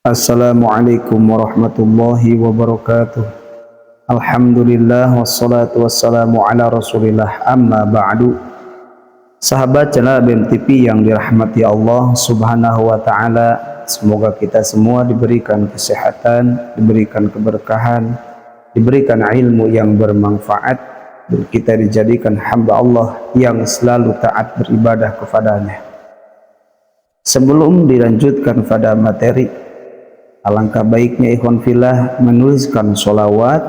Assalamualaikum warahmatullahi wabarakatuh. Alhamdulillah wassalatu wassalamu ala rasulillah amma ba'du. Sahabat channel BMTV yang dirahmati Allah subhanahu wa ta'ala, semoga kita semua diberikan kesehatan, diberikan keberkahan, diberikan ilmu yang bermanfaat, dan kita dijadikan hamba Allah yang selalu taat beribadah kepadanya. Sebelum dilanjutkan pada materi, alangkah baiknya ikhwan fillah menuliskan sholawat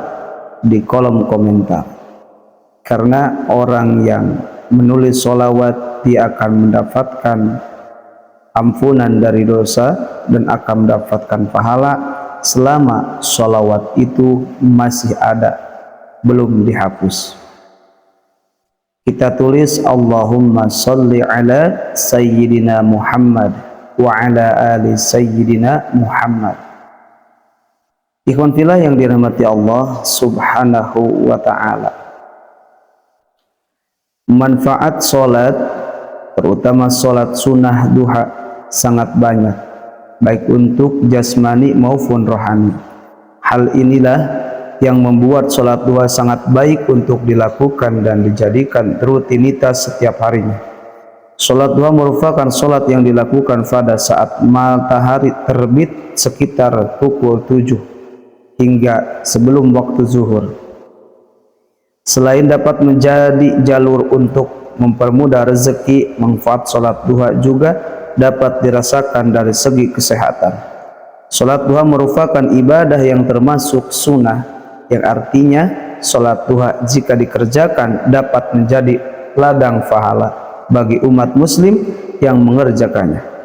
di kolom komentar, karena orang yang menulis sholawat dia akan mendapatkan ampunan dari dosa dan akan mendapatkan pahala selama sholawat itu masih ada, belum dihapus. Kita tulis Allahumma sholli ala sayyidina Muhammad wa ala ali sayyidina Muhammad. Ikhwan fillah yang dirahmati Allah subhanahu wa ta'ala, manfaat sholat, terutama sholat sunnah duha, sangat banyak, baik untuk jasmani maupun rohani. Hal inilah yang membuat sholat duha sangat baik untuk dilakukan dan dijadikan rutinitas setiap harinya. Sholat duha merupakan sholat yang dilakukan pada saat matahari terbit sekitar pukul 7 hingga sebelum waktu zuhur. Selain dapat menjadi jalur untuk mempermudah rezeki, manfaat sholat duha juga dapat dirasakan dari segi kesehatan. Sholat duha merupakan ibadah yang termasuk sunnah, yang artinya sholat duha jika dikerjakan dapat menjadi ladang pahala bagi umat muslim yang mengerjakannya.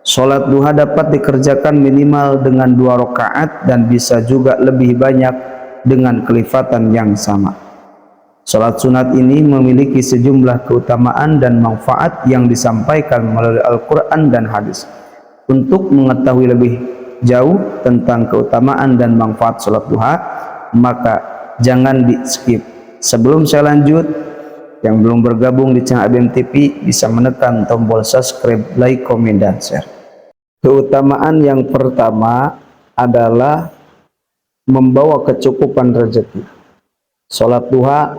Sholat duha dapat dikerjakan minimal dengan 2 rakaat dan bisa juga lebih banyak dengan kelipatan yang sama. Sholat sunat ini memiliki sejumlah keutamaan dan manfaat yang disampaikan melalui Al-Quran dan hadis. Untuk mengetahui lebih jauh tentang keutamaan dan manfaat sholat duha, maka jangan di skip. Sebelum saya lanjut, yang belum bergabung di channel BMTV bisa menekan tombol subscribe, like, komen, dan share. Keutamaan yang pertama adalah membawa kecukupan rezeki. Sholat duha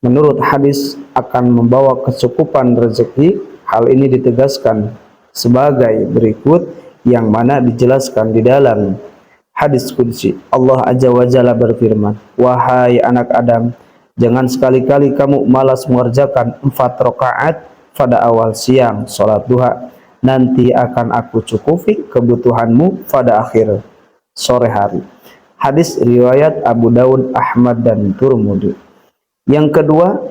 menurut hadis akan membawa kecukupan rezeki. Hal ini ditegaskan sebagai berikut, yang mana dijelaskan di dalam hadis qudsi. Allah Azza wa Jalla berfirman, "Wahai anak Adam, jangan sekali-kali kamu malas mengerjakan 4 rakaat pada awal siang sholat duha. Nanti akan aku cukupi kebutuhanmu pada akhir sore hari." Hadis riwayat Abu Daud, Ahmad, dan Tirmidzi. Yang kedua,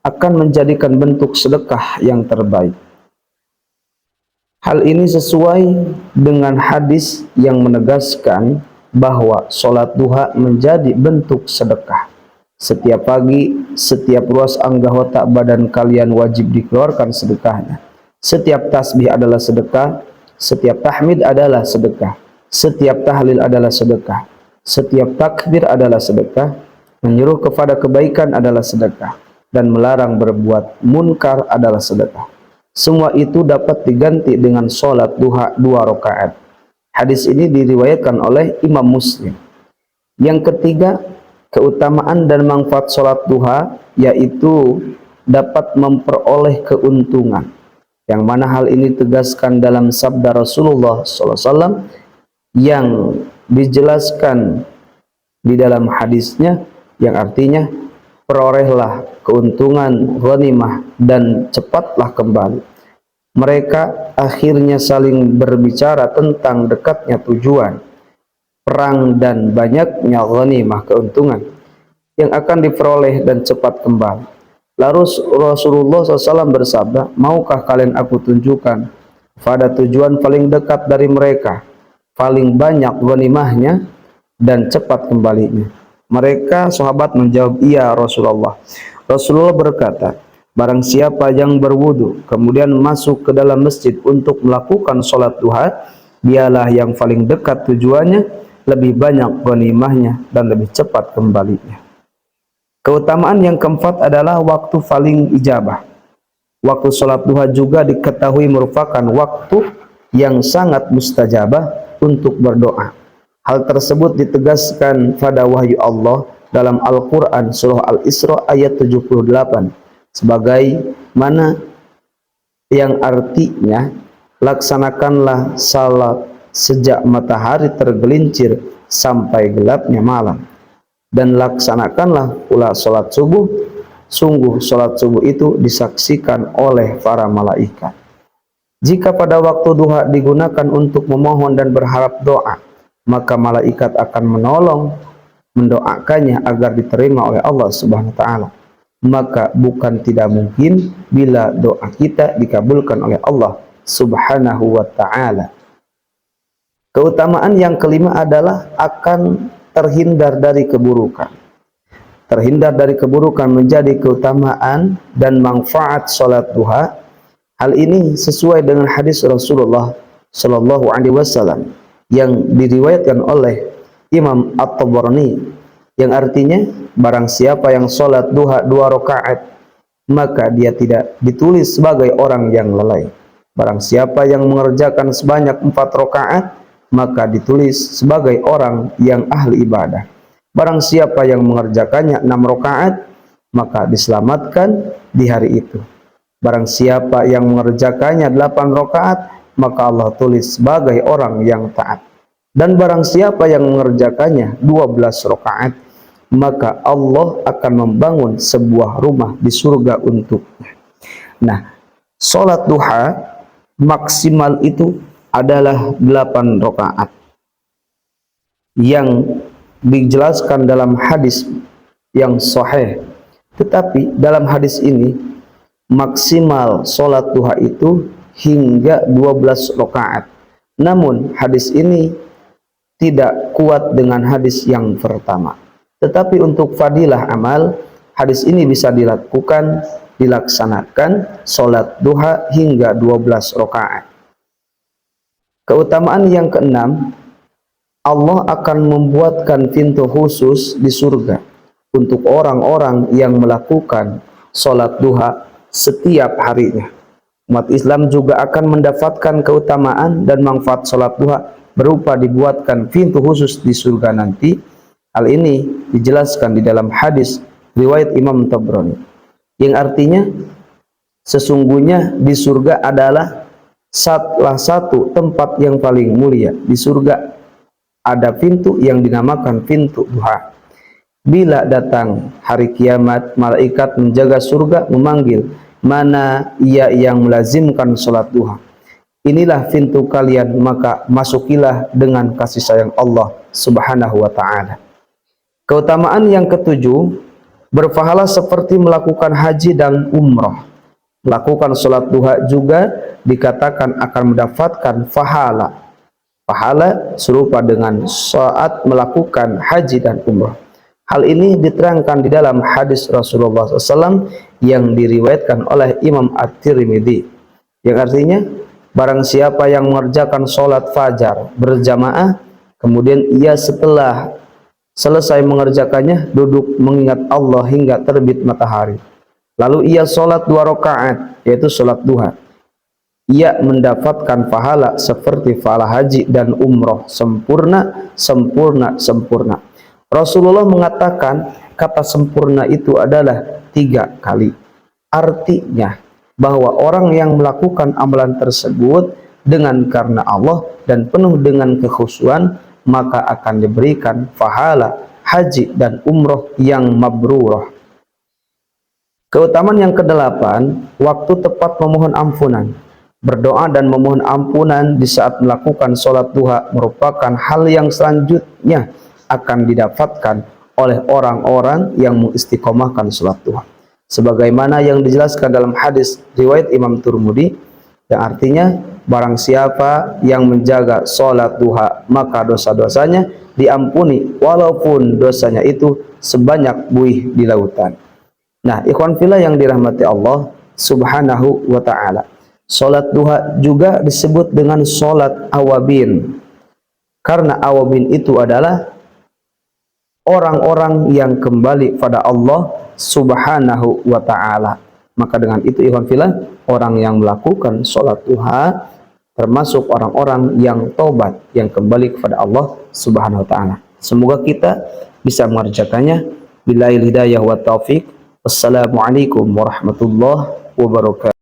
akan menjadikan bentuk sedekah yang terbaik. Hal ini sesuai dengan hadis yang menegaskan bahwa sholat duha menjadi bentuk sedekah. Setiap pagi, setiap ruas anggota badan kalian wajib dikeluarkan sedekahnya. Setiap tasbih adalah sedekah, setiap tahmid adalah sedekah, setiap tahlil adalah sedekah, setiap takbir adalah sedekah, menyuruh kepada kebaikan adalah sedekah, dan melarang berbuat munkar adalah sedekah. Semua itu dapat diganti dengan sholat duha 2 rakaat. Hadis ini diriwayatkan oleh Imam Muslim. Yang ketiga, keutamaan dan manfaat sholat duha yaitu dapat memperoleh keuntungan, yang mana hal ini tegaskan dalam sabda Rasulullah SAW yang dijelaskan di dalam hadisnya, yang artinya perolehlah keuntungan ghanimah dan cepatlah kembali. Mereka akhirnya saling berbicara tentang dekatnya tujuan perang dan banyaknya ghanimah, keuntungan yang akan diperoleh dan cepat kembali. Lalu Rasulullah SAW bersabda, "Maukah kalian aku tunjukkan pada tujuan paling dekat dari mereka, paling banyak ghanimahnya dan cepat kembalinya?" Mereka sahabat menjawab, "Iya Rasulullah." Rasulullah berkata, "Barang siapa yang berwudu kemudian masuk ke dalam masjid untuk melakukan sholat duha, dialah yang paling dekat tujuannya, lebih banyak ghanimahnya dan lebih cepat kembalinya." Keutamaan yang keempat adalah waktu paling ijabah. Waktu sholat duha juga diketahui merupakan waktu yang sangat mustajabah untuk berdoa. Hal tersebut ditegaskan pada wahyu Allah dalam Al-Quran surah Al-Isra ayat 78 sebagai mana yang artinya, laksanakanlah salat sejak matahari tergelincir sampai gelapnya malam, dan laksanakanlah pula salat subuh, sungguh salat subuh itu disaksikan oleh para malaikat. Jika pada waktu duha digunakan untuk memohon dan berharap doa, maka malaikat akan menolong mendoakannya agar diterima oleh Allah Subhanahu wa taala. Maka bukan tidak mungkin bila doa kita dikabulkan oleh Allah Subhanahu wa taala. Keutamaan yang kelima adalah akan terhindar dari keburukan. Terhindar dari keburukan menjadi keutamaan dan manfaat salat duha. Hal ini sesuai dengan hadis Rasulullah Shallallahu Alaihi Wasallam yang diriwayatkan oleh Imam At-Tabarani, yang artinya barang siapa yang sholat duha 2 rakaat maka dia tidak ditulis sebagai orang yang lalai. Barang siapa yang mengerjakan sebanyak 4 rakaat maka ditulis sebagai orang yang ahli ibadah. Barang siapa yang mengerjakannya 6 rakaat maka diselamatkan di hari itu. Barang siapa yang mengerjakannya 8 rakaat maka Allah tulis sebagai orang yang taat. Dan barang siapa yang mengerjakannya 12 rakaat maka Allah akan membangun sebuah rumah di surga untuknya. Nah, sholat duha maksimal itu adalah 8 rakaat yang dijelaskan dalam hadis yang sahih. Tetapi dalam hadis ini maksimal sholat duha itu hingga 12 rakaat. Namun hadis ini tidak kuat dengan hadis yang pertama. Tetapi untuk fadilah amal, hadis ini bisa dilaksanakan sholat duha hingga 12 rakaat. Keutamaan yang keenam, Allah akan membuatkan pintu khusus di surga untuk orang-orang yang melakukan sholat duha setiap harinya. Umat Islam juga akan mendapatkan keutamaan dan manfaat sholat duha berupa dibuatkan pintu khusus di surga nanti. Hal ini dijelaskan di dalam hadis riwayat Imam Tabrani, yang artinya sesungguhnya di surga adalah salah satu tempat yang paling mulia. Di surga ada pintu yang dinamakan pintu duha. Bila datang hari kiamat, malaikat menjaga surga memanggil, mana ia yang melazimkan sholat duha? Inilah pintu kalian, maka masukilah dengan kasih sayang Allah Subhanahu wa ta'ala. Keutamaan yang ketujuh, berpahala seperti melakukan haji dan umrah. Melakukan sholat duha juga dikatakan akan mendapatkan pahala. Pahala serupa dengan saat melakukan haji dan umrah. Hal ini diterangkan di dalam hadis Rasulullah SAW yang diriwayatkan oleh Imam At-Tirmidzi, yang artinya barang siapa yang mengerjakan sholat fajar berjamaah, kemudian ia setelah selesai mengerjakannya duduk mengingat Allah hingga terbit matahari, lalu ia sholat 2 rakaat yaitu sholat duha, ia mendapatkan pahala seperti pahala haji dan umroh sempurna. Rasulullah mengatakan kata sempurna itu adalah 3 kali. Artinya bahwa orang yang melakukan amalan tersebut dengan karena Allah dan penuh dengan kekhusyuan, maka akan diberikan pahala haji dan umroh yang mabrurah. Keutamaan yang kedelapan, waktu tepat memohon ampunan. Berdoa dan memohon ampunan di saat melakukan sholat duha merupakan hal yang selanjutnya akan didapatkan oleh orang-orang yang mengistiqomahkan sholat duha. Sebagaimana yang dijelaskan dalam hadis riwayat Imam Tirmidzi, yang artinya barang siapa yang menjaga sholat duha maka dosa-dosanya diampuni walaupun dosanya itu sebanyak buih di lautan. Nah, ikhwan fillah yang dirahmati Allah Subhanahu wa ta'ala, sholat duha juga disebut dengan sholat awabin, karena awabin itu adalah orang-orang yang kembali pada Allah Subhanahu wa ta'ala. Maka dengan itu ikhwan fillah, orang yang melakukan sholat duha termasuk orang-orang yang taubat, yang kembali kepada Allah Subhanahu wa taala. Semoga kita bisa mengerjakannya. Billahi hidayah wa taufik. Wassalamualaikum warahmatullahi wabarakatuh.